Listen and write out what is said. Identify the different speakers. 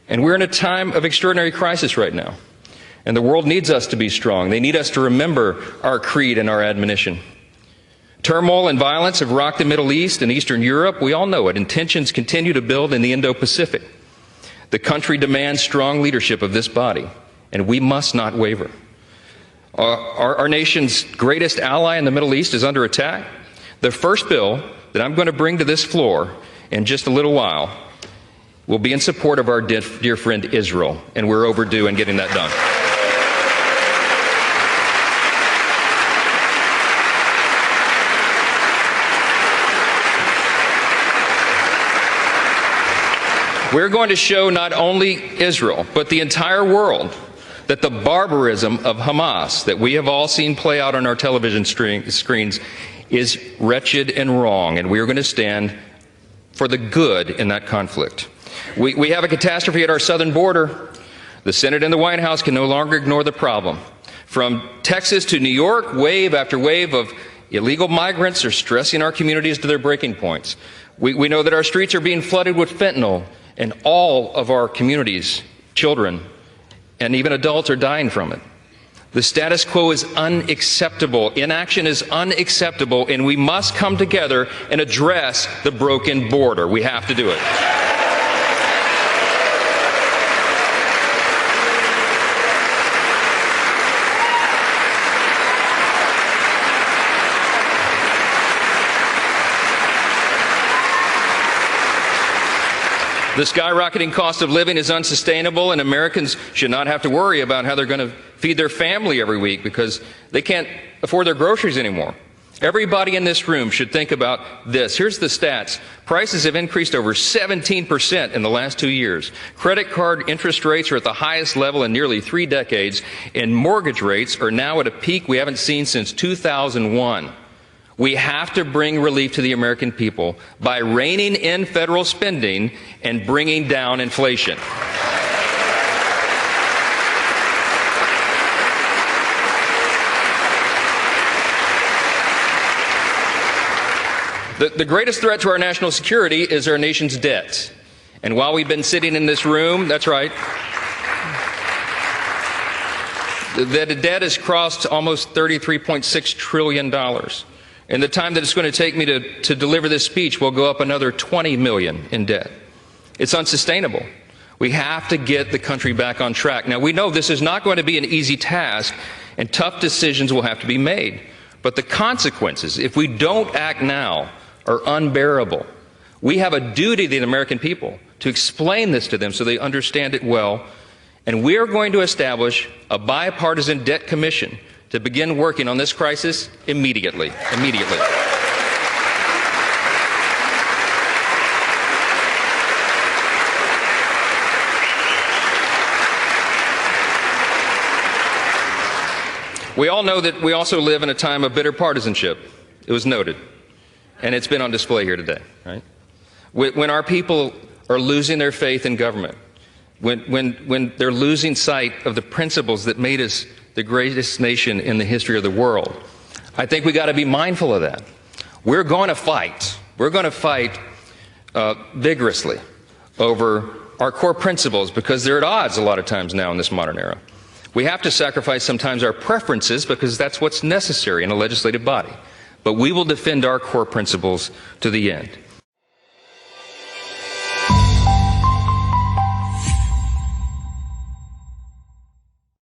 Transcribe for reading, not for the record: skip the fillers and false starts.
Speaker 1: And we're in a time of extraordinary crisis right now. And the world needs us to be strong. They need us to remember our creed and our admonition. Turmoil and violence have rocked the Middle East and Eastern Europe. We all know it. And tensions continue to build in the Indo-Pacific. The country demands strong leadership of this body, and we must not waver. Our nation's greatest ally in the Middle East is under attack. The first bill that I'm going to bring to this floor in just a little while will be in support of our dear friend Israel, and we're overdue in getting that done. We're going to show not only Israel, but the entire world that the barbarism of Hamas that we have all seen play out on our television screens is wretched and wrong, and we are going to stand for the good in that conflict. We have a catastrophe at our southern border. The Senate and the White House can no longer ignore the problem. From Texas to New York, wave after wave of illegal migrants are stressing our communities to their breaking points. We know that our streets are being flooded with fentanyl, and all of our communities, children, and even adults are dying from it. The status quo is unacceptable. Inaction is unacceptable, and we must come together and address the broken border. We have to do it. The skyrocketing cost of living is unsustainable, and Americans should not have to worry about how they're going to feed their family every week because they can't afford their groceries anymore. Everybody in this room should think about this. Here's the stats. Prices have increased over 17% in the last 2 years. Credit card interest rates are at the highest level in nearly 3 decades, and mortgage rates are now at a peak we haven't seen since 2001. We have to bring relief to the American people by reining in federal spending and bringing down inflation. The greatest threat to our national security is our nation's debt. And while we've been sitting in this room, that's right, the debt has crossed almost $33.6 trillion. In the time that it's going to take me to deliver this speech, we'll go up another $20 million in debt. It's unsustainable. We have to get the country back on track. Now, we know this is not going to be an easy task, and tough decisions will have to be made. But the consequences, if we don't act now, are unbearable. We have a duty to the American people to explain this to them so they understand it well. And we are going to establish a bipartisan debt commission to begin working on this crisis immediately. We all know that we also live in a time of bitter partisanship. It was noted, and it's been on display here today, right? When our people are losing their faith in government, when they're losing sight of the principles that made us the greatest nation in the history of the world, I think we got to be mindful of that. We're going to fight. We're going to fight vigorously over our core principles because they're at odds a lot of times now in this modern era. We have to sacrifice sometimes our preferences because that's what's necessary in a legislative body. But we will defend our core principles to the end.